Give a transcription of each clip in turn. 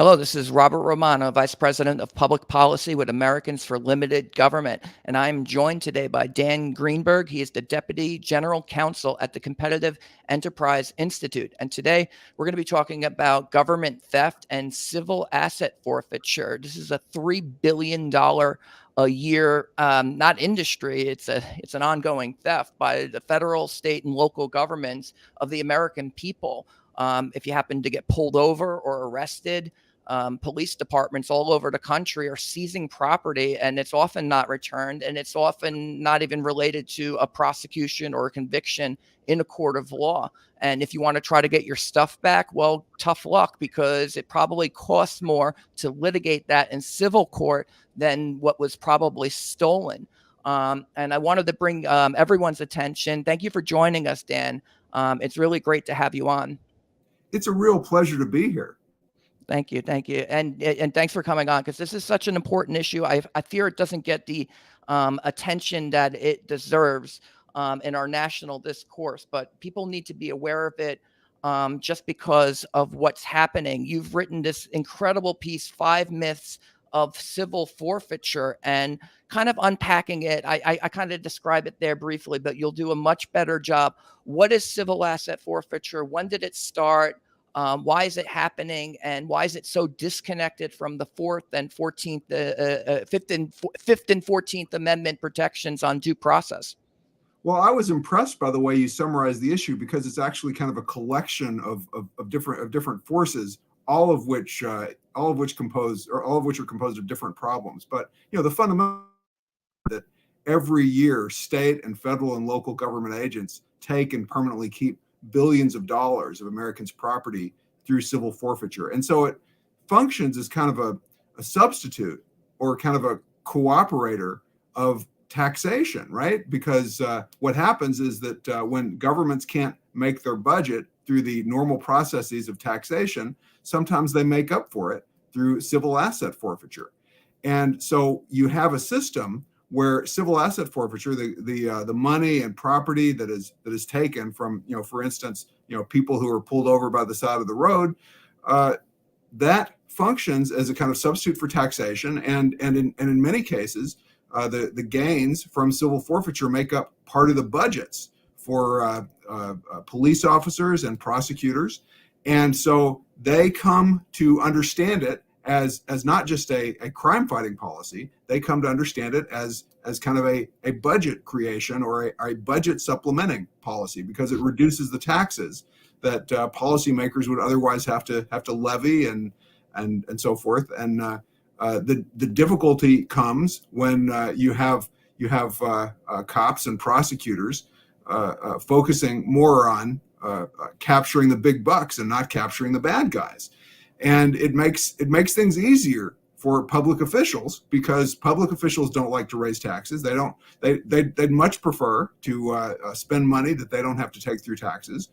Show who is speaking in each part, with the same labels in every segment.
Speaker 1: Hello, this is Robert Romano, Vice President of Public Policy with Americans for Limited Government, and I'm joined today by Dan Greenberg. He is the Deputy General Counsel at the Competitive Enterprise Institute. And today we're going to be talking about government theft and civil asset forfeiture. This is a $3 billion a year, not industry. It's an ongoing theft by the federal, state, and local governments of the American people. If you happen to get pulled over or arrested, police departments all over the country are seizing property, and it's often not returned, and it's often not even related to a prosecution or a conviction in a court of law. And if you want to try to get your stuff back, well, tough luck, because it probably costs more to litigate that in civil court than what was probably stolen. And I wanted to bring everyone's attention. Thank you for joining us, Dan. It's really great to have you on.
Speaker 2: It's a real pleasure to be here.
Speaker 1: Thank you. And thanks for coming on, because this is such an important issue. I fear it doesn't get the attention that it deserves in our national discourse, but people need to be aware of it just because of what's happening. You've written this incredible piece, 5 Myths of Civil Forfeiture, and kind of unpacking it. I kind of describe it there briefly, but you'll do a much better job. What is civil asset forfeiture? When did it start? Why is it happening, and why is it so disconnected from the Fifth and 14th Amendment protections on due process?
Speaker 2: Well, I was impressed by the way you summarized the issue, because it's actually kind of a collection of different forces, all of which are composed of different problems. But the fundamental that every year state and federal and local government agents take and permanently keep billions of dollars of Americans' property through civil forfeiture. And so it functions as kind of a substitute, or kind of a cooperator of taxation, right? Because what happens is that when governments can't make their budget through the normal processes of taxation, sometimes they make up for it through civil asset forfeiture. And so you have a system where civil asset forfeiture, the money and property that is taken from, for instance, people who are pulled over by the side of the road, that functions as a kind of substitute for taxation, and in many cases, the gains from civil forfeiture make up part of the budgets for police officers and prosecutors, and so they come to understand it as not just a crime fighting policy. They come to understand it as kind of a budget creation, or a budget supplementing policy, because it reduces the taxes that policymakers would otherwise have to levy and so forth. And the difficulty comes when you have cops and prosecutors focusing more on capturing the big bucks and not capturing the bad guys. And it makes things easier for public officials, because public officials don't like to raise taxes. They'd much prefer to spend money that they don't have to take through taxes,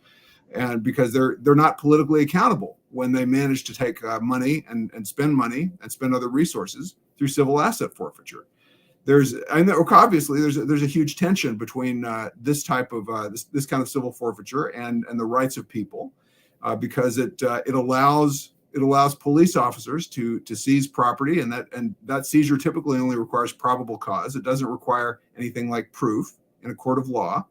Speaker 2: and because they're not politically accountable when they manage to take money and spend other resources through civil asset forfeiture. Obviously there's a huge tension between this type of this kind of civil forfeiture and the rights of people, because it allows police officers to seize property, and that seizure typically only requires probable cause. It doesn't require anything like proof in a court of law.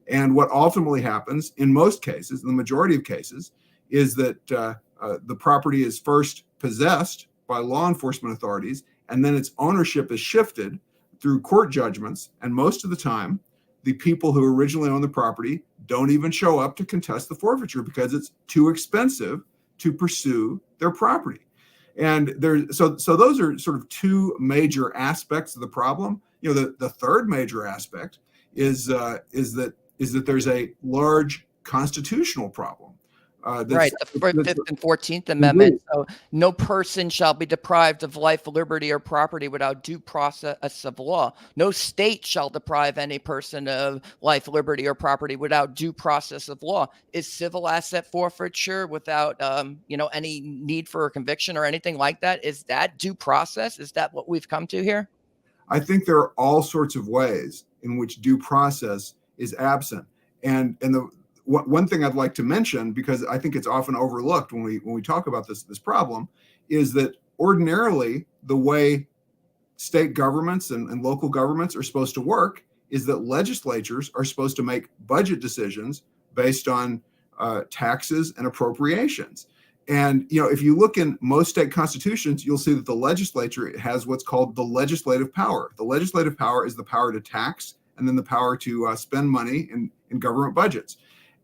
Speaker 2: And what ultimately happens in most cases, in the majority of cases, is that the property is first possessed by law enforcement authorities, and then its ownership is shifted through court judgments. And most of the time, the people who originally owned the property don't even show up to contest the forfeiture, because it's too expensive to pursue their property. And so those are sort of two major aspects of the problem. The third major aspect is that there's a large constitutional problem.
Speaker 1: Right, the 5th and 14th Amendment. So no person shall be deprived of life, liberty, or property without due process of law. No state shall deprive any person of life, liberty, or property without due process of law. Is civil asset forfeiture without any need for a conviction or anything like that? Is that due process? Is that what we've come to here?
Speaker 2: I think there are all sorts of ways in which due process is absent, and one thing I'd like to mention, because I think it's often overlooked when we talk about this problem, is that ordinarily the way state governments and local governments are supposed to work is that legislatures are supposed to make budget decisions based on taxes and appropriations. And if you look in most state constitutions, you'll see that the legislature has what's called the legislative power. The legislative power is the power to tax and then the power to spend money in government budgets.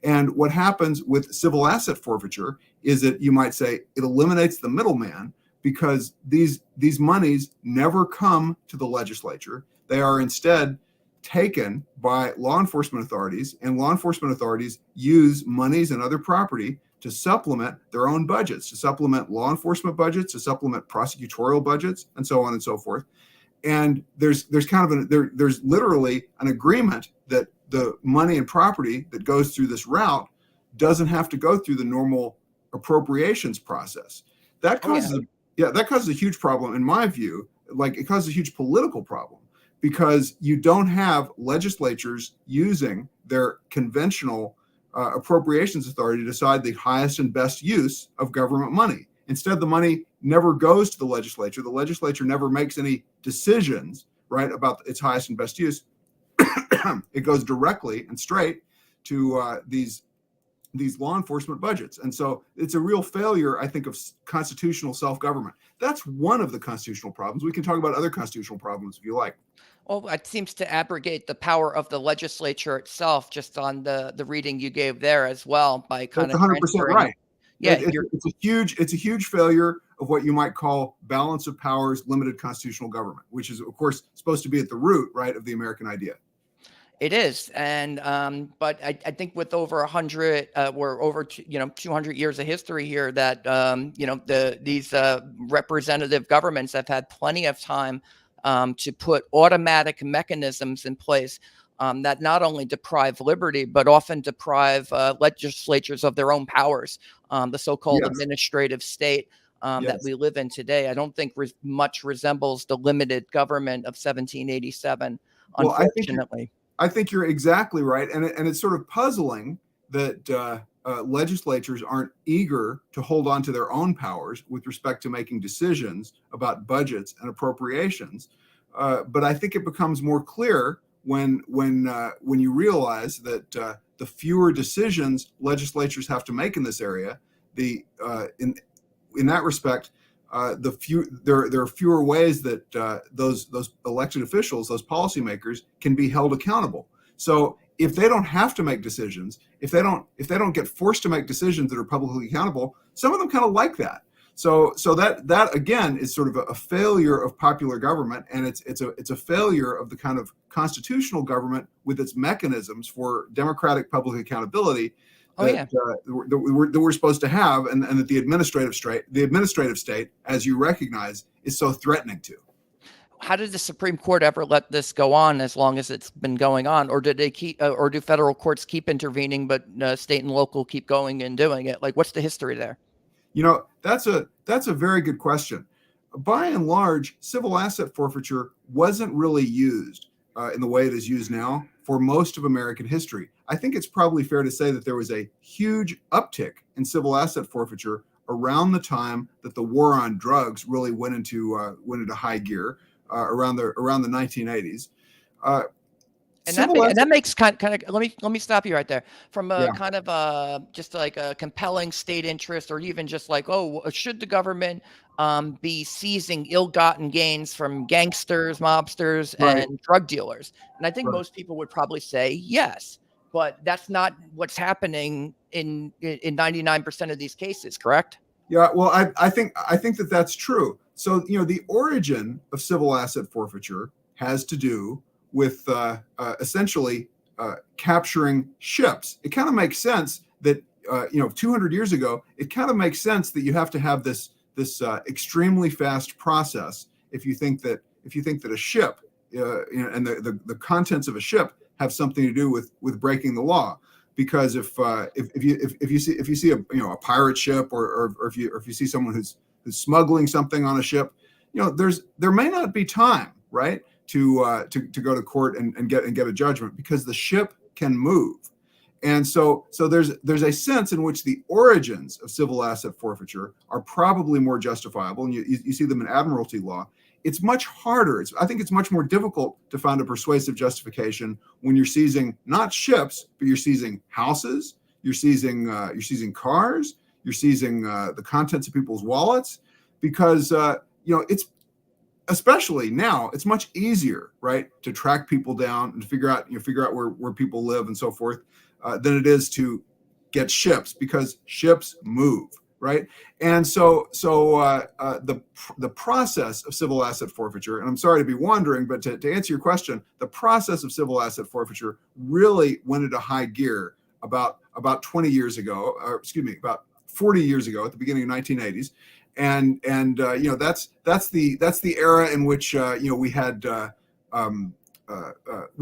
Speaker 2: And what happens with civil asset forfeiture is that you might say it eliminates the middleman, because these monies never come to the legislature. They are instead taken by law enforcement authorities, and law enforcement authorities use monies and other property to supplement their own budgets, to supplement law enforcement budgets, to supplement prosecutorial budgets, and so on and so forth. And there's literally an agreement that the money and property that goes through this route doesn't have to go through the normal appropriations process. That causes that causes a huge problem in my view. Like, it causes a huge political problem, because you don't have legislatures using their conventional appropriations authority to decide the highest and best use of government money. Instead, the money never goes to the legislature. The legislature never makes any decisions, right, about its highest and best use. It goes directly and straight to these law enforcement budgets. And so it's a real failure, I think, of constitutional self-government. That's one of the constitutional problems. We can talk about other constitutional problems if you like.
Speaker 1: Well, it seems to abrogate the power of the legislature itself, just on the reading you gave there as well, by kind
Speaker 2: That's
Speaker 1: of
Speaker 2: 100% right.
Speaker 1: Yeah,
Speaker 2: it's a huge failure of what you might call balance of powers, limited constitutional government, which is, of course, supposed to be at the root, right, of the American idea.
Speaker 1: It is, and but I think with over 100 or over 200 years of history here, that these representative governments have had plenty of time to put automatic mechanisms in place that not only deprive liberty, but often deprive legislatures of their own powers. The so-called administrative state that we live in today, I don't think much resembles the limited government of 1787, unfortunately.
Speaker 2: I think you're exactly right. And it's sort of puzzling that legislatures aren't eager to hold on to their own powers with respect to making decisions about budgets and appropriations. But I think it becomes more clear when you realize that the fewer decisions legislatures have to make in this area, in that respect, there are fewer ways that those elected officials, those policymakers, can be held accountable. So if they don't have to make decisions, if they don't get forced to make decisions that are publicly accountable, some of them kind of like that. So that again is sort of a failure of popular government, and it's a failure of the kind of constitutional government with its mechanisms for democratic public accountability that we're supposed to have, and that the administrative state, as you recognize, is so threatening to.
Speaker 1: How did the Supreme Court ever let this go on as long as it's been going on, or did they or do federal courts keep intervening, but state and local keep going and doing it? Like, what's the history there?
Speaker 2: That's a very good question. By and large, civil asset forfeiture wasn't really used in the way it is used now for most of American history. I think it's probably fair to say that there was a huge uptick in civil asset forfeiture around the time that the war on drugs really went into high gear, around the 1980s.
Speaker 1: And that makes kind of let me stop you right there. From a kind of just like a compelling state interest, or even just like, should the government be seizing ill-gotten gains from gangsters, mobsters, and drug dealers? And I think most people would probably say yes, but that's not what's happening in 99% of these cases, correct?
Speaker 2: Yeah, well, I think that's true. So the origin of civil asset forfeiture has to do with essentially capturing ships. It kind of makes sense that 200 years ago, it kind of makes sense that you have to have this extremely fast process if you think that a ship and the contents of a ship have something to do with breaking the law. Because if you see a pirate ship, or if you see someone who's smuggling something on a ship, there may not be time, right, to go to court and get a judgment, because the ship can move. And so there's a sense in which the origins of civil asset forfeiture are probably more justifiable, and you see them in admiralty law. It's much harder. I think it's much more difficult to find a persuasive justification when you're seizing not ships, but you're seizing houses, you're seizing cars, you're seizing the contents of people's wallets, because it's, especially now, it's much easier, right, to track people down and to figure out where people live and so forth, than it is to get ships, because ships move, right? And so the process of civil asset forfeiture, and I'm sorry to be wandering, but to answer your question, the process of civil asset forfeiture really went into high gear about 20 years ago, or excuse me, about 40 years ago, at the beginning of 1980s. And that's the era in which we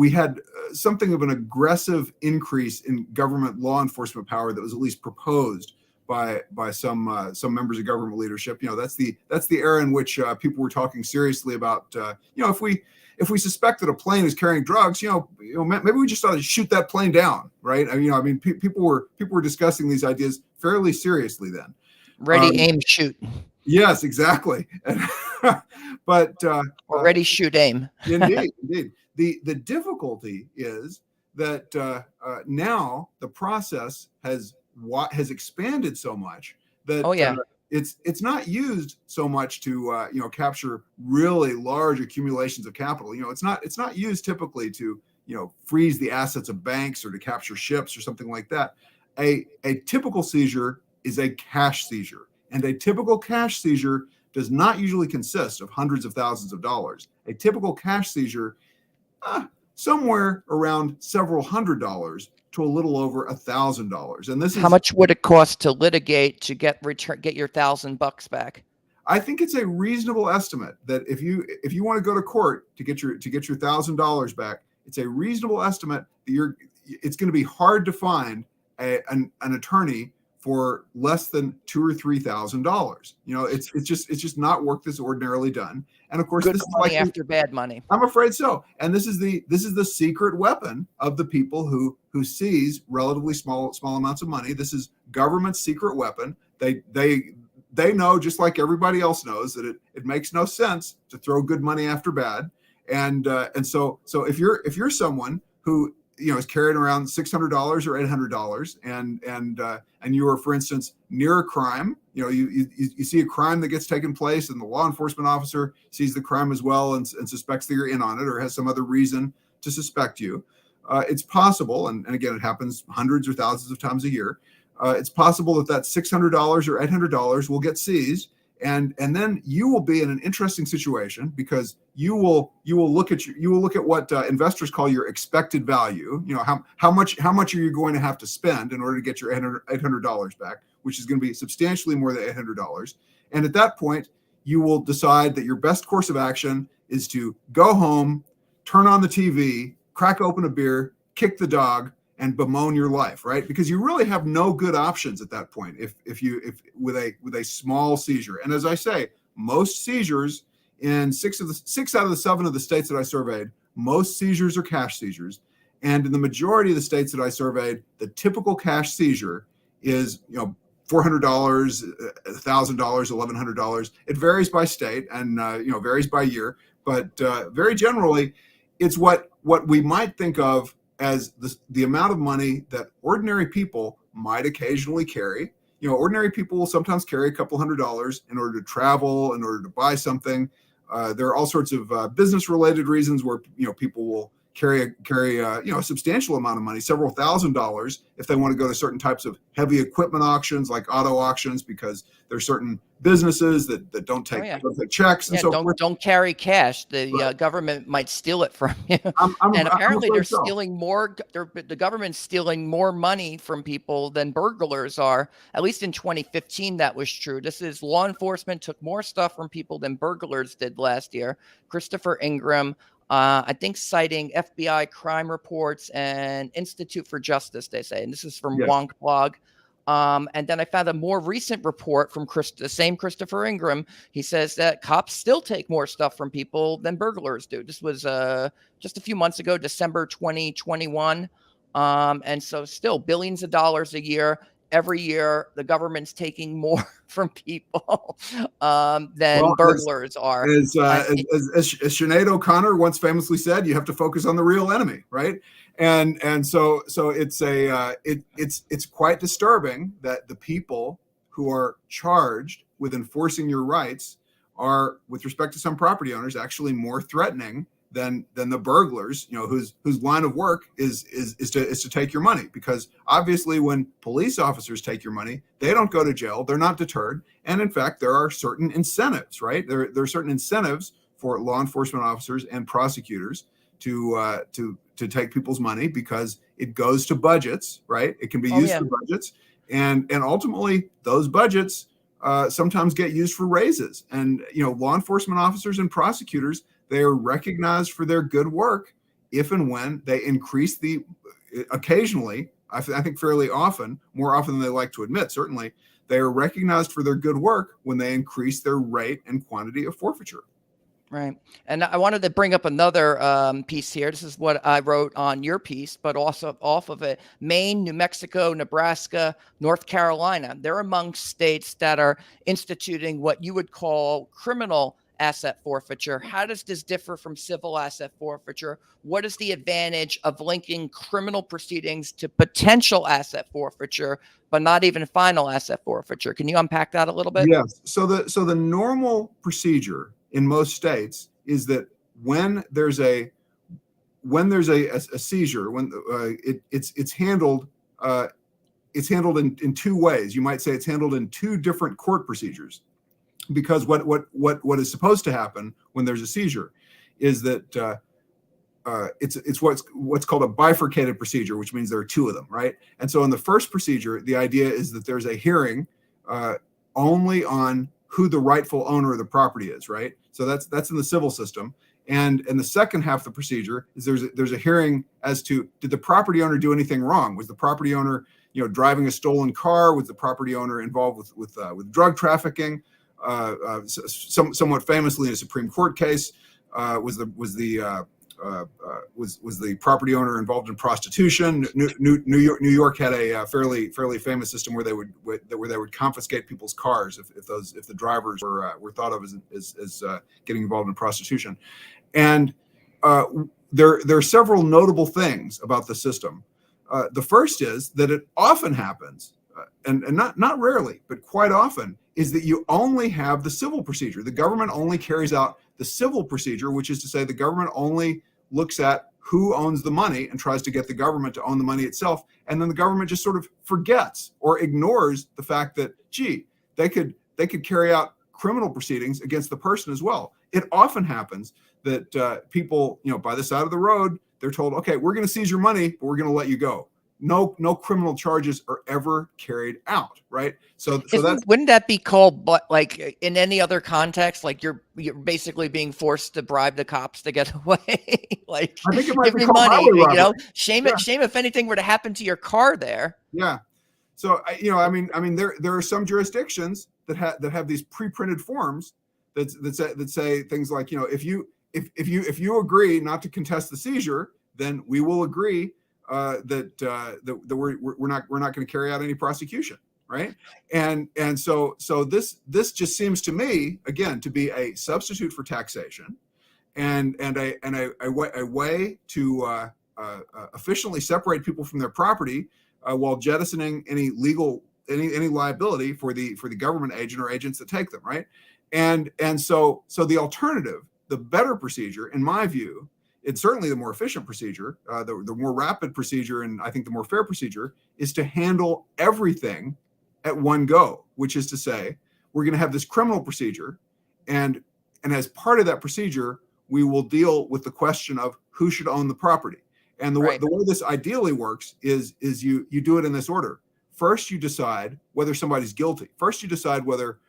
Speaker 2: had something of an aggressive increase in government law enforcement power that was at least proposed by some members of government leadership. That's the era in which people were talking seriously about if we suspect that a plane is carrying drugs, maybe we just ought to shoot that plane down, right? People were discussing these ideas fairly seriously then.
Speaker 1: Ready, aim, shoot.
Speaker 2: Yes, exactly. But
Speaker 1: or ready, shoot, aim.
Speaker 2: Indeed. The difficulty is that now the process has expanded so much that it's not used so much to capture really large accumulations of capital. It's not used typically to freeze the assets of banks or to capture ships or something like that. A typical seizure is a cash seizure, and a typical cash seizure does not usually consist of hundreds of thousands of dollars. A typical cash seizure, somewhere around several $100s to a little over $1,000. And this is
Speaker 1: how much would it cost to litigate to get your $1,000 back?
Speaker 2: I think it's a reasonable estimate that if you want to go to court to get your $1,000 back, it's a reasonable estimate that it's going to be hard to find an attorney for less than $2,000 or $3,000. It's just not work that's ordinarily done. And of course,
Speaker 1: good
Speaker 2: this
Speaker 1: money
Speaker 2: is
Speaker 1: after bad money.
Speaker 2: I'm afraid so. And this is the secret weapon of the people who seize relatively small amounts of money. This is government's secret weapon. They know, just like everybody else knows, that it makes no sense to throw good money after bad. And so if you're someone who is carrying around $600 or $800, and you are, for instance, near a crime, you see a crime that gets taken place, and the law enforcement officer sees the crime as well and suspects that you're in on it or has some other reason to suspect you. It's possible, and again, it happens hundreds or thousands of times a year. It's possible that $600 or $800 will get seized, and then you will be in an interesting situation, because you will look at what investors call your expected value. How much are you going to have to spend in order to get your $800 back, which is going to be substantially more than $800. And at that point, you will decide that your best course of action is to go home, turn on the TV, crack open a beer, kick the dog, and bemoan your life, right? Because you really have no good options at that point if with a small seizure. And as I say, most seizures in 6 out of the 7 of the states that I surveyed, most seizures are cash seizures. And in the majority of the states that I surveyed, the typical cash seizure is $400, $1,000, $1,100. It varies by state and varies by year, but very generally, it's what we might think of as the amount of money that ordinary people might occasionally carry. Ordinary people will sometimes carry a couple $100s in order to travel, in order to buy something. There are all sorts of business-related reasons where people will carry a substantial amount of money, several $1,000s, if they want to go to certain types of heavy equipment auctions, like auto auctions, because there are certain businesses that don't take checks and so forth.
Speaker 1: Don't carry cash. The government might steal it from you. And apparently they're stealing more. The government's stealing more money from people than burglars are. At least in 2015, that was true. This is law enforcement took more stuff from people than burglars did last year. Christopher Ingram, I think, citing FBI crime reports and Institute for Justice, they say. And this is from Wonk Blog. And then I found a more recent report from the same Christopher Ingram. He says that cops still take more stuff from people than burglars do. This was just a few months ago, December 2021. And so still billions of dollars a year. Every year, the government's taking more from people than
Speaker 2: Well,
Speaker 1: burglars are.
Speaker 2: as,
Speaker 1: I,
Speaker 2: uh, as Sinead O'Connor once famously said, you have to focus on the real enemy, right? And so it's it's quite disturbing that the people who are charged with enforcing your rights are, with respect to some property owners, actually more threatening than the burglars, whose line of work is to take your money. Because obviously, when police officers take your money, they don't go to jail, they're not deterred, and in fact, there are certain incentives, right? There are certain incentives for law enforcement officers and prosecutors to take people's money, because it goes to budgets, right? It can be
Speaker 1: oh
Speaker 2: used
Speaker 1: yeah,
Speaker 2: for budgets, and ultimately those budgets sometimes get used for raises. And law enforcement officers and prosecutors, they are recognized for their good work if and when they increase occasionally, I think fairly often, more often than they like to admit, certainly, they are recognized for their good work when they increase their rate and quantity of forfeiture.
Speaker 1: right. And I wanted to bring up another piece here. This is what I wrote on your piece, but also off of it. Maine, New Mexico, Nebraska, North Carolina, they're among states that are instituting what you would call criminal asset forfeiture. How does this differ from civil asset forfeiture? What is the advantage of linking criminal proceedings to potential asset forfeiture, but not even final asset forfeiture? Can you unpack that a little bit?
Speaker 2: Yes. So the normal procedure in most states is that when there's a seizure, when it's handled in two ways. You might say it's handled in two different court procedures, because what is supposed to happen when there's a seizure is that it's what's called a bifurcated procedure, which means there are two of them, right? And so in the first procedure, the idea is that there's a hearing only on who the rightful owner of the property is, right? So that's in the civil system. And in the second half of the procedure is there's a hearing as to, did the property owner do anything wrong? Was the property owner driving a stolen car? Was the property owner involved with drug trafficking? Somewhat famously in a Supreme Court case, was the property owner involved in prostitution? New York had a fairly famous system where they would confiscate people's cars if the drivers were thought of as getting involved in prostitution. And there are several notable things about the system. The first is that it often happens, and not rarely, but quite often, is that you only have the civil procedure. The government only carries out the civil procedure, which is to say the government only looks at who owns the money and tries to get the government to own the money itself. And then the government just sort of forgets or ignores the fact that, gee, they could carry out criminal proceedings against the person as well. It often happens that people, by the side of the road, they're told, okay, we're going to seize your money, but we're going to let you go. No criminal charges are ever carried out, right? So
Speaker 1: Wouldn't that be called, but like in any other context, like you're basically being forced to bribe the cops to get away? Like,
Speaker 2: I think it might
Speaker 1: give
Speaker 2: be
Speaker 1: me
Speaker 2: called
Speaker 1: money,
Speaker 2: highway robbery.
Speaker 1: Shame
Speaker 2: Yeah.
Speaker 1: shame if anything were to happen to your car there.
Speaker 2: Yeah. So there are some jurisdictions that have these pre-printed forms that say things like, if you agree not to contest the seizure, then we will agree that we're not going to carry out any prosecution, right? And so this just seems to me, again, to be a substitute for taxation, and a way to efficiently separate people from their property while jettisoning any liability for the government agent or agents that take them, right? And so the alternative, the better procedure, in my view, it's certainly the more efficient procedure, the more rapid procedure, and I think the more fair procedure, is to handle everything at one go, which is to say, we're going to have this criminal procedure, and as part of that procedure, we will deal with the question of who should own the property. And the way this ideally works is you do it in this order. First, you decide whether somebody's guilty. First, you decide whether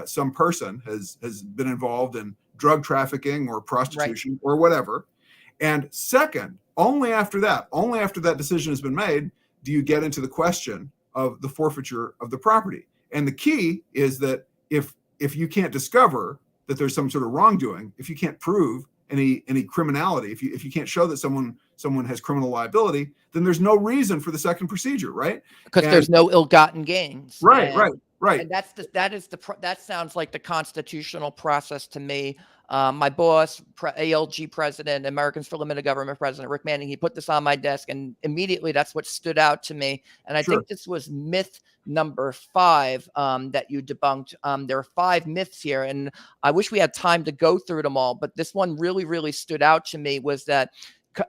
Speaker 2: some person has been involved in drug trafficking or prostitution or whatever. And second, only after that decision has been made, do you get into the question of the forfeiture of the property. And the key is that if you can't discover that there's some sort of wrongdoing, if you can't prove any criminality, if you can't show that someone has criminal liability, then there's no reason for the second procedure, right?
Speaker 1: Because
Speaker 2: And
Speaker 1: there's no ill-gotten gains.
Speaker 2: right, right, right.
Speaker 1: And that sounds like the constitutional process to me. My boss, ALG president, Americans for Limited Government president, Rick Manning, he put this on my desk, and immediately that's what stood out to me. And I
Speaker 2: Sure.
Speaker 1: think this was myth number 5 that you debunked. There are 5 myths here, and I wish we had time to go through them all, but this one really, really stood out to me, was that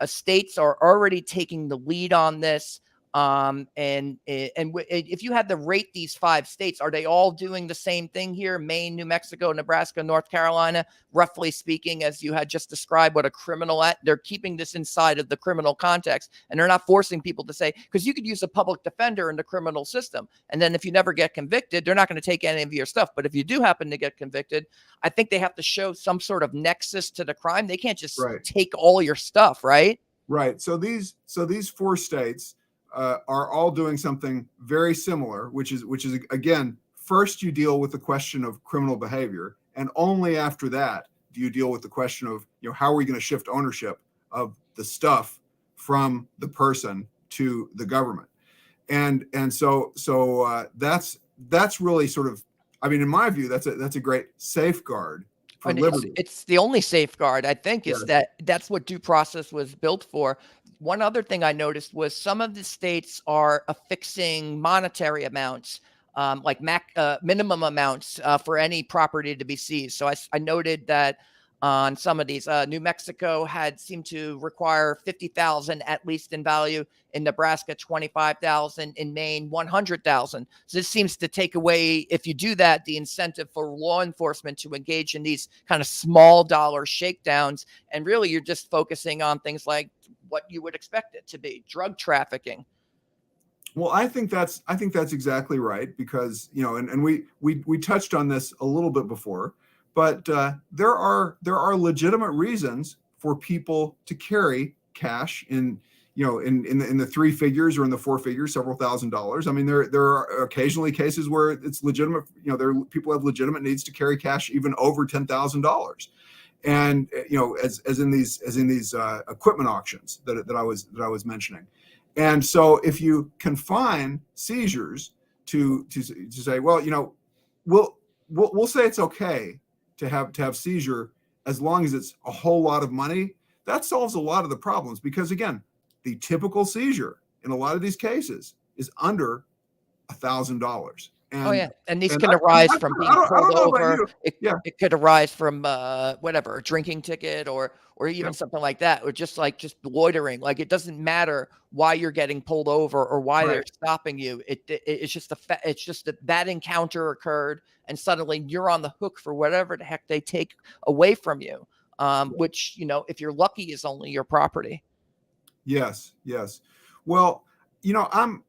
Speaker 1: states are already taking the lead on this. If you had to rate these 5 states, are they all doing the same thing here? Maine, New Mexico, Nebraska, North Carolina, roughly speaking, as you had just described, what a criminal act, they're keeping this inside of the criminal context, and they're not forcing people to say, because you could use a public defender in the criminal system, and then if you never get convicted, they're not going to take any of your stuff. But if you do happen to get convicted, I think they have to show some sort of nexus to the crime. They can't just take all your stuff, right?
Speaker 2: Right. So these 4 states are all doing something very similar, which is again, first you deal with the question of criminal behavior, and only after that do you deal with the question of, how are we going to shift ownership of the stuff from the person to the government, and so that's really sort of, I mean, in my view, that's a great safeguard for liberty.
Speaker 1: It's the only safeguard, I think, is that's what due process was built for. One other thing I noticed was some of the states are affixing monetary amounts, like minimum amounts for any property to be seized. So I noted that on some of these, New Mexico seemed to require 50,000 at least in value. In Nebraska, 25,000. In Maine, 100,000. So this seems to take away, if you do that, the incentive for law enforcement to engage in these kind of small dollar shakedowns. And really, you're just focusing on things like what you would expect it to be: drug trafficking.
Speaker 2: Well, I think that's exactly right, because and we touched on this a little bit before, but there are legitimate reasons for people to carry cash in the 3 figures or in the 4 figures, several $1,000s. I mean, there are occasionally cases where it's legitimate. People have legitimate needs to carry cash even over $10,000. And as in these equipment auctions that I was mentioning. And so if you confine seizures to say, well, we'll say it's okay to have seizure as long as it's a whole lot of money, that solves a lot of the problems, because again, the typical seizure in a lot of these cases is under $1,000.
Speaker 1: And these can arise from being pulled over. It could arise from whatever, a drinking ticket or even something like that, or just loitering. Like, it doesn't matter why you're getting pulled over or why they're stopping you. It's just that encounter occurred, and suddenly you're on the hook for whatever the heck they take away from you. Which, if you're lucky, is only your property.
Speaker 2: Yes. Well, I'm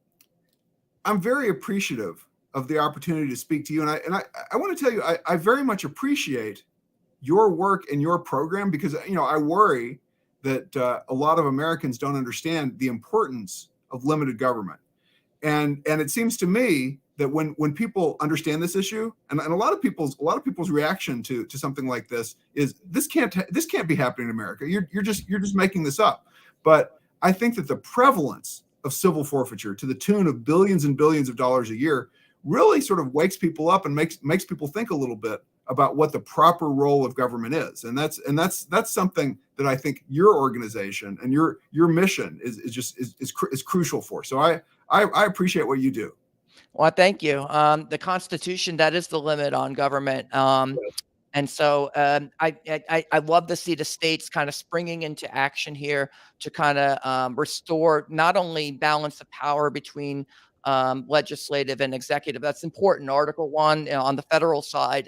Speaker 2: very appreciative of the opportunity to speak to you, and I want to tell you, I very much appreciate your work and your program, because I worry that a lot of Americans don't understand the importance of limited government, and it seems to me that when people understand this issue, and a lot of people's reaction to something like this is, this can't be happening in America. You're just making this up. But I think that the prevalence of civil forfeiture to the tune of billions and billions of dollars a year really sort of wakes people up and makes people think a little bit about what the proper role of government is. And that's something that I think your organization and your mission is crucial for. So I appreciate what you do.
Speaker 1: Well, thank you. The Constitution, that is the limit on government. And so I love to see the states kind of springing into action here to kind of restore not only balance of power between legislative and executive. That's important. Article 1 on the federal side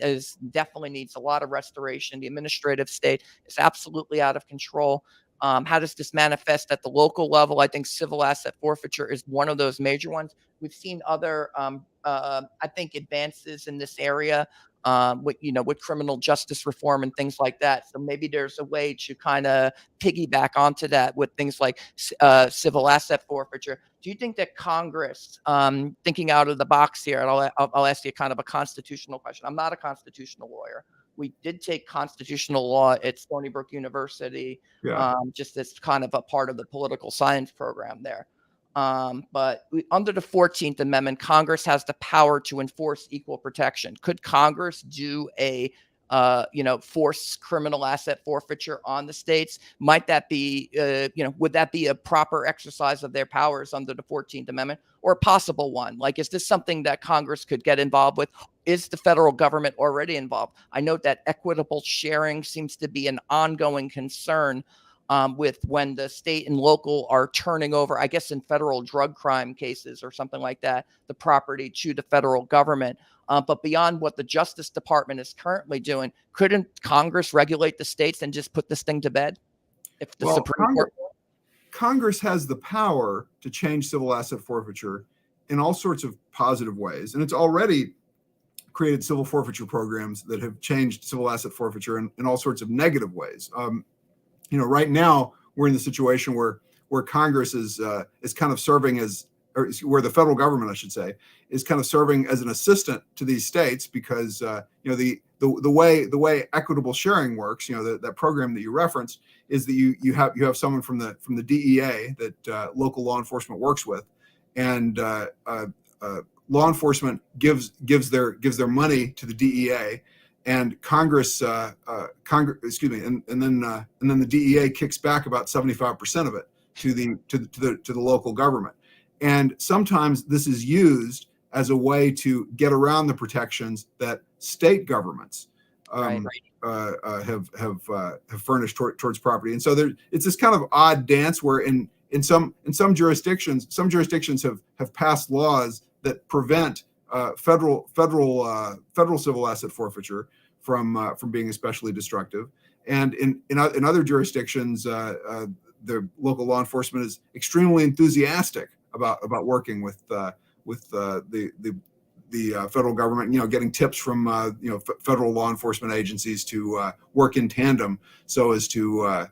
Speaker 1: definitely needs a lot of restoration. The administrative state is absolutely out of control. How does this manifest at the local level? I think civil asset forfeiture is one of those major ones. We've seen other, I think, advances in this area with criminal justice reform and things like that. So maybe there's a way to kind of piggyback onto that with things like civil asset forfeiture. Do you think that Congress, thinking out of the box here, and I'll ask you kind of a constitutional question. I'm not a constitutional lawyer, we did take constitutional law at Stony Brook University,
Speaker 2: Yeah.
Speaker 1: just as kind of a part of the political science program there. But under the 14th Amendment, Congress has the power to enforce equal protection. Could Congress do a force criminal asset forfeiture on the states? Might that be, would that be a proper exercise of their powers under the 14th Amendment, or a possible one? Like, is this something that Congress could get involved with? Is the federal government already involved? I note that equitable sharing seems to be an ongoing concern with when the state and local are turning over, I guess in federal drug crime cases or something like that, the property to the federal government. But beyond what the Justice Department is currently doing, couldn't Congress regulate the states and just put this thing to bed? If the Supreme Court.
Speaker 2: Congress has the power to change civil asset forfeiture in all sorts of positive ways. And it's already created civil forfeiture programs that have changed civil asset forfeiture in all sorts of negative ways. Right now we're in the situation where Congress is kind of serving as, or where the federal government, I should say, is kind of serving as an assistant to these states, because the way equitable sharing works, that program that you referenced, is that you have someone from the DEA that local law enforcement works with, and law enforcement gives their money to the DEA, and Congress, and then the DEA kicks back about 75% of it to the local government. And sometimes this is used as a way to get around the protections that state governments have furnished towards property. And so it's this kind of odd dance where in some jurisdictions, have passed laws that prevent federal civil asset forfeiture from being especially destructive, and in other jurisdictions, the local law enforcement is extremely enthusiastic about working with the federal government, getting tips from federal law enforcement agencies to work in tandem so as to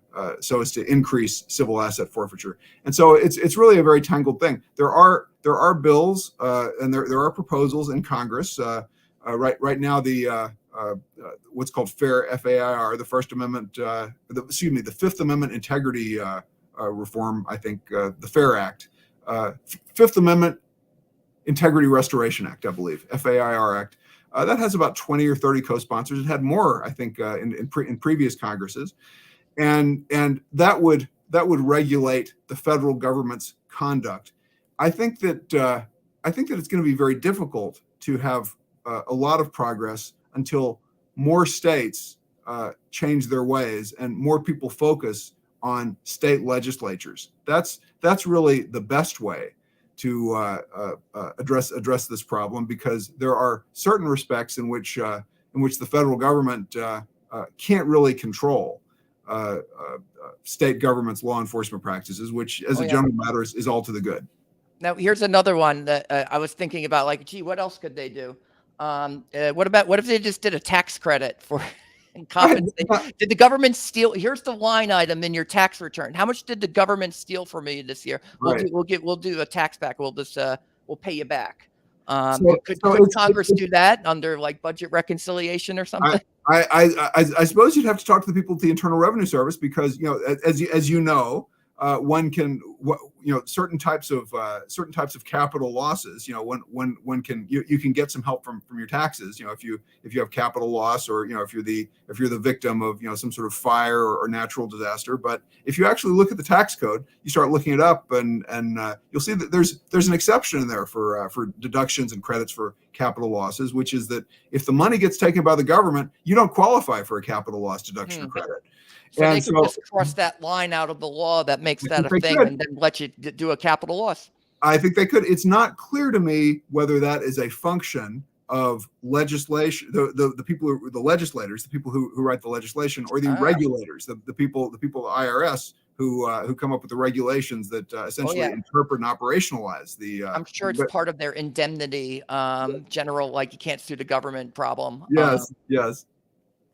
Speaker 2: increase civil asset forfeiture. And so it's really a very tangled thing. There are bills and there are proposals in Congress right now. The what's called FAIR, the First Amendment, the Fifth Amendment integrity reform, I think, the FAIR Act, Fifth Amendment Integrity Restoration Act, I believe, FAIR Act. That has about 20 or 30 co-sponsors. It had more, I think, in previous Congresses, and that would regulate the federal government's conduct. I think that it's going to be very difficult to have a lot of progress until more states change their ways and more people focus on state legislatures. That's really the best way to address this problem, because there are certain respects in which the federal government can't really control state government's law enforcement practices, which, as a general matter, is all to the good.
Speaker 1: Now, here's another one that I was thinking about. Like, gee, what else could they do? What if they just did a tax credit for compensate? Did the government steal? Here's the line item in your tax return. How much did the government steal from me this year? We'll do a tax back. We'll pay you back. Could Congress do that under like budget reconciliation or something?
Speaker 2: I suppose you'd have to talk to the people at the Internal Revenue Service, because as you know, one can certain types of capital losses. One can you can get some help from your taxes. If you have capital loss, or if you're the victim of some sort of fire or natural disaster. But if you actually look at the tax code, you start looking it up, and you'll see that there's an exception in there for deductions and credits for capital losses, which is that if the money gets taken by the government, you don't qualify for a capital loss deduction or credit.
Speaker 1: So they could just cross that line out of the law that makes that a thing, and then let you do a capital loss.
Speaker 2: I think they could. It's not clear to me whether that is a function of legislation, the people, the legislators, the people who write the legislation, or the regulators, the people, the IRS who come up with the regulations that essentially interpret and operationalize the.
Speaker 1: I'm sure it's part of their indemnity, general, like you can't sue the government problem.
Speaker 2: Yes.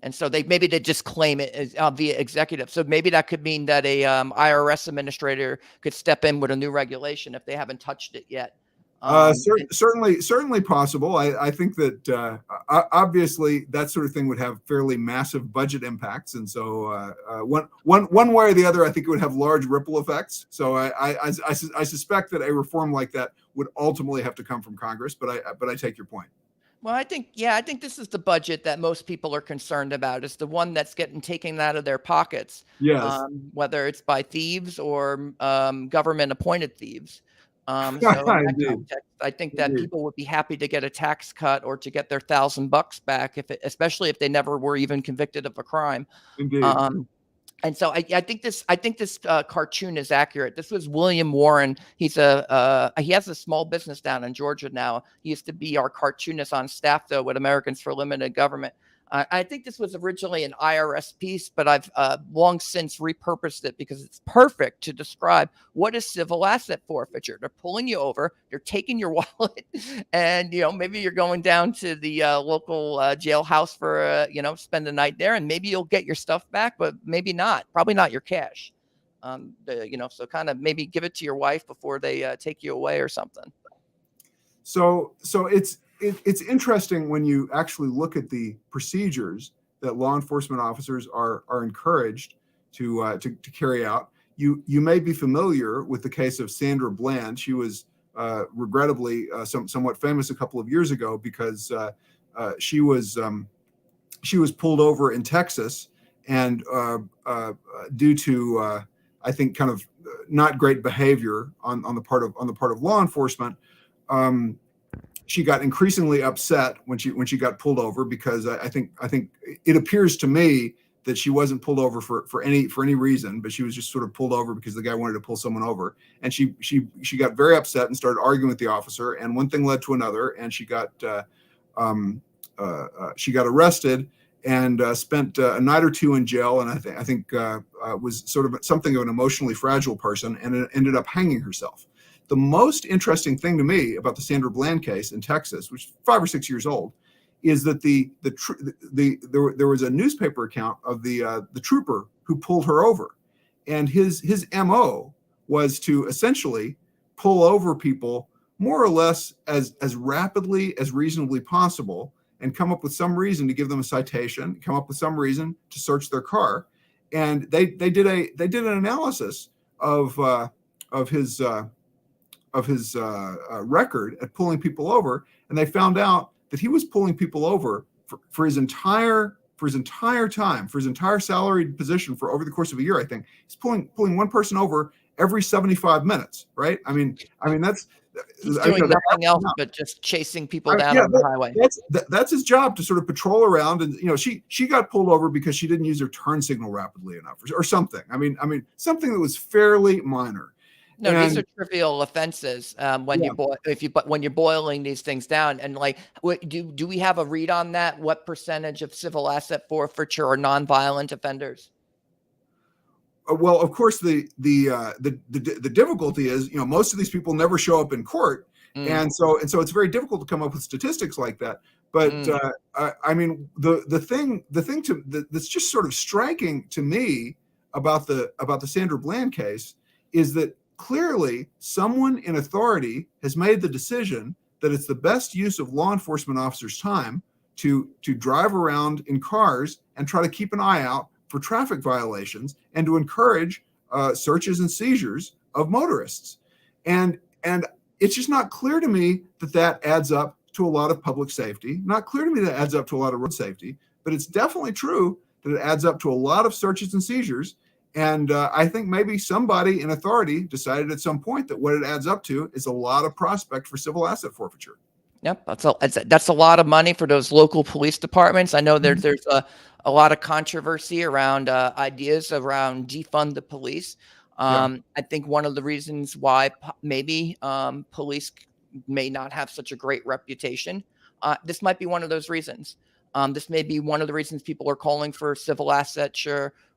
Speaker 1: And so they just claim it as, via executive. So maybe that could mean that a IRS administrator could step in with a new regulation if they haven't touched it yet.
Speaker 2: Certainly possible. I think that obviously that sort of thing would have fairly massive budget impacts, and so one way or the other, I think it would have large ripple effects. So I suspect that a reform like that would ultimately have to come from Congress. But I take your point.
Speaker 1: Well, I think this is the budget that most people are concerned about. It's the one that's getting taken out of their pockets,
Speaker 2: Yes,
Speaker 1: whether it's by thieves or government appointed thieves. So in that
Speaker 2: indeed,
Speaker 1: context, I think that
Speaker 2: indeed,
Speaker 1: people would be happy to get a tax cut or to get their $1,000 back, especially if they never were even convicted of a crime.
Speaker 2: indeed.
Speaker 1: Um, and so I think this cartoon is accurate. This was William Warren. He has a small business down in Georgia now. He used to be our cartoonist on staff though with Americans for Limited Government. I think this was originally an IRS piece, but I've long since repurposed it because it's perfect to describe what is civil asset forfeiture. They're pulling you over, they're taking your wallet, and maybe you're going down to the local jailhouse for spend the night there, and maybe you'll get your stuff back, but maybe not. Probably not your cash. So kind of maybe give it to your wife before they take you away or something.
Speaker 2: So it's interesting when you actually look at the procedures that law enforcement officers are encouraged to carry out. You may be familiar with the case of Sandra Bland. She was regrettably somewhat famous a couple of years ago because she was pulled over in Texas, and due to I think kind of not great behavior on the part of law enforcement. She got increasingly upset when she got pulled over because I think it appears to me that she wasn't pulled over for any reason, but she was just sort of pulled over because the guy wanted to pull someone over, and she got very upset and started arguing with the officer, and one thing led to another, and she got arrested and spent a night or two in jail, and I think was sort of something of an emotionally fragile person, and ended up hanging herself. The most interesting thing to me about the Sandra Bland case in Texas, which is 5 or 6 years old, is that there was a newspaper account of the trooper who pulled her over, and his MO was to essentially pull over people more or less as rapidly as reasonably possible, and come up with some reason to give them a citation, come up with some reason to search their car, and they did an analysis of his record at pulling people over, and they found out that he was pulling people over for his entire time, for his entire salaried position for over the course of a year. I think he's pulling one person over every 75 minutes, right? I mean that's
Speaker 1: He's doing nothing else but just chasing people down on the highway.
Speaker 2: That's his job, to sort of patrol around. And she got pulled over because she didn't use her turn signal rapidly enough, or something. I mean something that was fairly minor.
Speaker 1: No, these are trivial offenses when you're boiling these things down. And like, do we have a read on that? What percentage of civil asset forfeiture are nonviolent offenders?
Speaker 2: Well, of course, the difficulty is, most of these people never show up in court, and so it's very difficult to come up with statistics like that. But I mean, the thing that's just sort of striking to me about the Sandra Bland case is that clearly someone in authority has made the decision that it's the best use of law enforcement officers' time to drive around in cars and try to keep an eye out for traffic violations, and to encourage searches and seizures of motorists. And it's just not clear to me that adds up to a lot of public safety. Not clear to me that adds up to a lot of road safety, but it's definitely true that it adds up to a lot of searches and seizures. And I think maybe somebody in authority decided at some point that what it adds up to is a lot of prospect for civil asset forfeiture.
Speaker 1: Yep, that's a lot of money for those local police departments. I know there's a lot of controversy around ideas around defund the police. I think one of the reasons why maybe police may not have such a great reputation, this might be one of those reasons. This may be one of the reasons people are calling for civil asset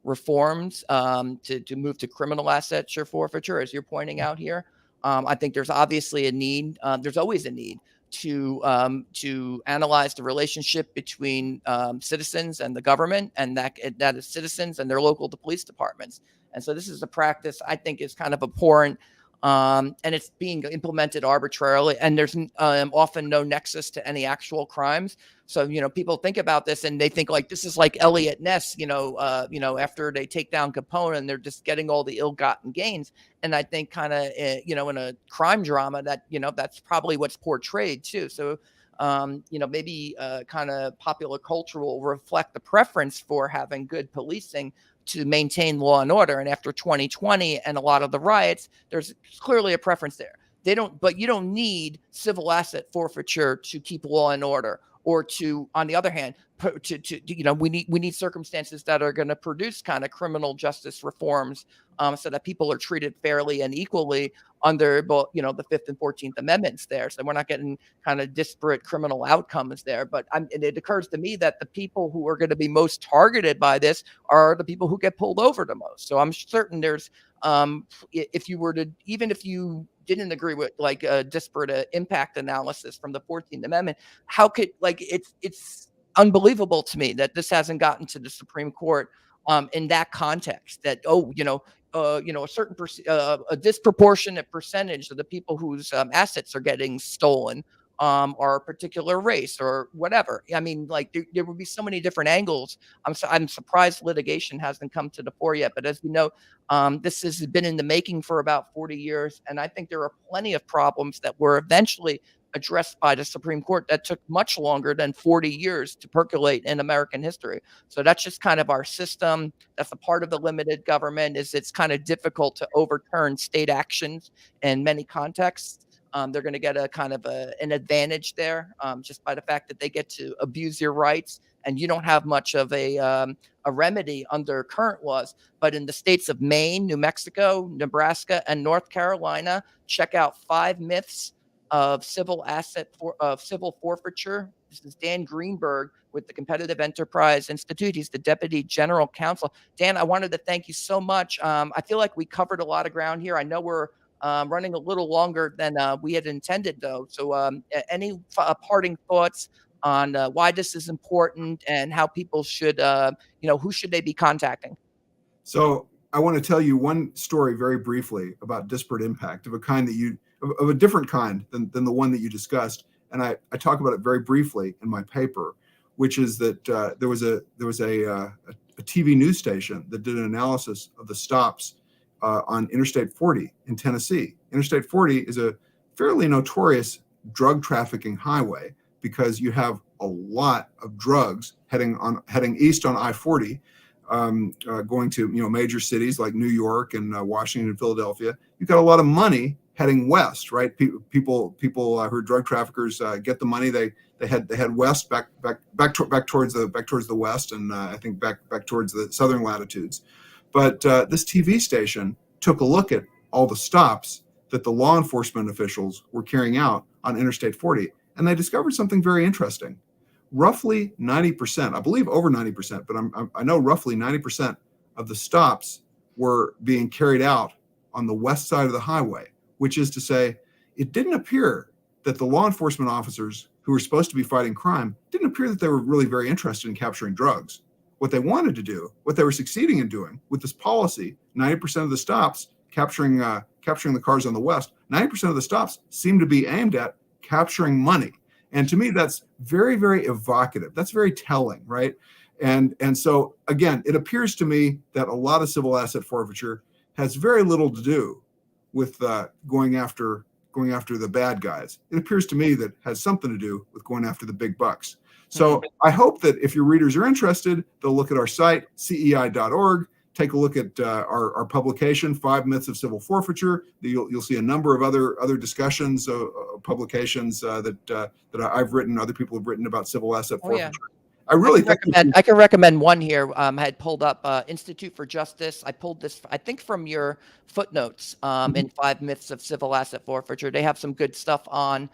Speaker 1: reforms to move to criminal asset forfeiture, as you're pointing out here. I think there's obviously a need. There's always a need to analyze the relationship between citizens and the government, and that is citizens and their local police departments. And so this is a practice I think is kind of abhorrent. and it's being implemented arbitrarily, and there's often no nexus to any actual crimes. So, people think about this and they think like this is like Elliot Ness, after they take down Capone and they're just getting all the ill-gotten gains. And I think kind of, in a crime drama that, that's probably what's portrayed too. So, maybe kind of popular culture will reflect the preference for having good policing to maintain law and order. And after 2020 and a lot of the riots, there's clearly a preference there. But you don't need civil asset forfeiture to keep law and order, or to, on the other hand, we need circumstances that are going to produce kind of criminal justice reforms, so that people are treated fairly and equally under both, the Fifth and 14th Amendments there. So we're not getting kind of disparate criminal outcomes there. But and it occurs to me that the people who are going to be most targeted by this are the people who get pulled over the most. So I'm certain there's, if you were to, even if you didn't agree with like a disparate impact analysis from the 14th Amendment, how could, like, it's unbelievable to me that this hasn't gotten to the Supreme Court, in that context, that, a disproportionate percentage of the people whose assets are getting stolen are a particular race or whatever. I mean, like there would be so many different angles. I'm surprised litigation hasn't come to the fore yet. But as you know, this has been in the making for about 40 years, and I think there are plenty of problems that were eventually addressed by the Supreme Court that took much longer than 40 years to percolate in American history. So that's just kind of our system. That's a part of the limited government, is it's kind of difficult to overturn state actions in many contexts. They're going to get a kind of an advantage there, just by the fact that they get to abuse your rights, and you don't have much of a remedy under current laws. But in the states of Maine, New Mexico, Nebraska, and North Carolina, check out 5 Myths of Civil Forfeiture. This is Dan Greenberg with the Competitive Enterprise Institute. He's the Deputy General Counsel. Dan, I wanted to thank you so much. I feel like we covered a lot of ground here. I know we're running a little longer than we had intended, though. So, any parting thoughts on why this is important and how people should, who should they be contacting?
Speaker 2: So I want to tell you one story very briefly about disparate impact of a kind that of a different kind than the one that you discussed. And I talk about it very briefly in my paper, which is that there was a TV news station that did an analysis of the stops on Interstate 40 in Tennessee. Interstate 40 is a fairly notorious drug trafficking highway because you have a lot of drugs heading east on I-40, going to major cities like New York and Washington and Philadelphia. You've got a lot of money heading west, right? People who are drug traffickers get the money. They head west, back towards the west, and I think back towards the southern latitudes. But this TV station took a look at all the stops that the law enforcement officials were carrying out on Interstate 40, and they discovered something very interesting. Roughly 90%, I believe over 90%, but I know roughly 90% of the stops were being carried out on the west side of the highway, which is to say, it didn't appear that the law enforcement officers who were supposed to be fighting crime didn't appear that they were really very interested in capturing drugs. What they wanted to do, what they were succeeding in doing with this policy, 90% of the stops capturing the cars on the west, 90% of the stops seem to be aimed at capturing money. And to me, that's very, very evocative. That's very telling, right? And so again, it appears to me that a lot of civil asset forfeiture has very little to do with going after the bad guys. It appears to me that has something to do with going after the big bucks. So I hope that if your readers are interested, they'll look at our site, cei.org, take a look at our publication, 5 Myths of Civil Forfeiture. You'll see a number of other discussions, publications that I've written, other people have written about civil asset forfeiture. Yeah.
Speaker 1: I can recommend one here. I had pulled up Institute for Justice. I pulled this, I think, from your footnotes in 5 Myths of Civil Asset Forfeiture. They have some good stuff on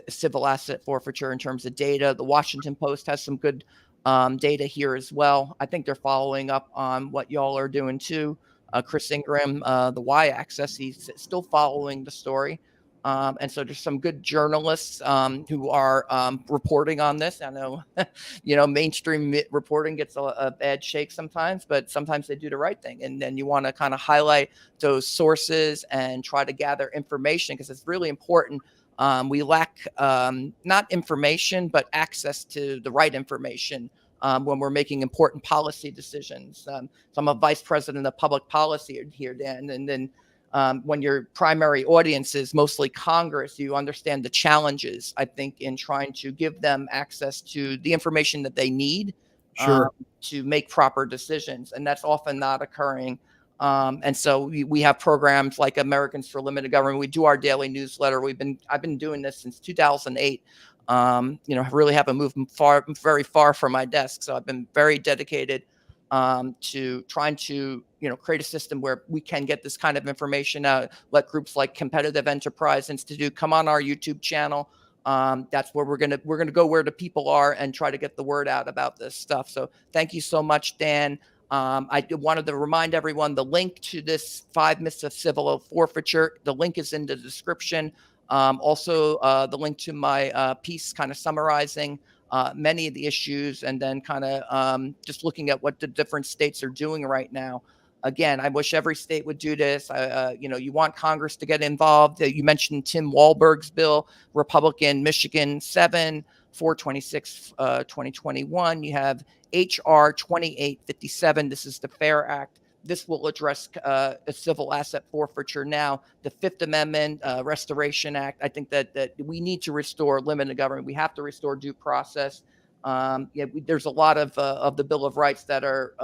Speaker 1: civil asset forfeiture in terms of data. The Washington Post has some good data here as well. I think they're following up on what y'all are doing too. Chris Ingram, the Y-Axis, he's still following the story. And so there's some good journalists who are reporting on this. I know, mainstream reporting gets a bad shake sometimes, but sometimes they do the right thing. And then you want to kind of highlight those sources and try to gather information, because it's really important. We lack not information, but access to the right information when we're making important policy decisions. So I'm a vice president of public policy here, Dan, and then when your primary audience is mostly Congress, you understand the challenges, I think, in trying to give them access to the information that they need um,
Speaker 2: Sure.
Speaker 1: to make proper decisions. And that's often not occurring. And so we have programs like Americans for Limited Government. We do our daily newsletter. I've been doing this since 2008. I really haven't moved very far from my desk. So I've been very dedicated to trying to create a system where we can get this kind of information out. Let groups like Competitive Enterprise Institute come on our YouTube channel. That's where we're gonna go where the people are and try to get the word out about this stuff. So thank you so much, Dan. I wanted to remind everyone the link to this 5 Myths of Civil Forfeiture. The link is in the description. Also, the link to my piece kind of summarizing many of the issues, and then kind of just looking at what the different states are doing right now. Again, I wish every state would do this. You want Congress to get involved. You mentioned Tim Walberg's bill, Republican, Michigan 7, 426, 2021. You have HR 2857. This is the FAIR Act. This will address a civil asset forfeiture now. The Fifth Amendment, Restoration Act. I think that we need to restore limited government. We have to restore due process. There's a lot of the Bill of Rights that are,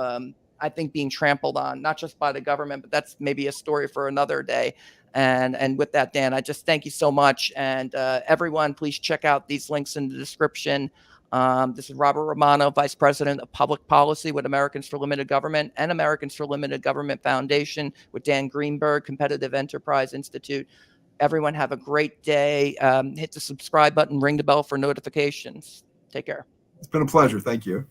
Speaker 1: I think, being trampled on, not just by the government, but that's maybe a story for another day. And with that, Dan, I just thank you so much. And everyone, please check out these links in the description. This is Robert Romano, Vice President of Public Policy with Americans for Limited Government and Americans for Limited Government Foundation, with Dan Greenberg, Competitive Enterprise Institute. Everyone have a great day. Hit the subscribe button, ring the bell for notifications. Take care.
Speaker 2: It's been a pleasure. Thank you.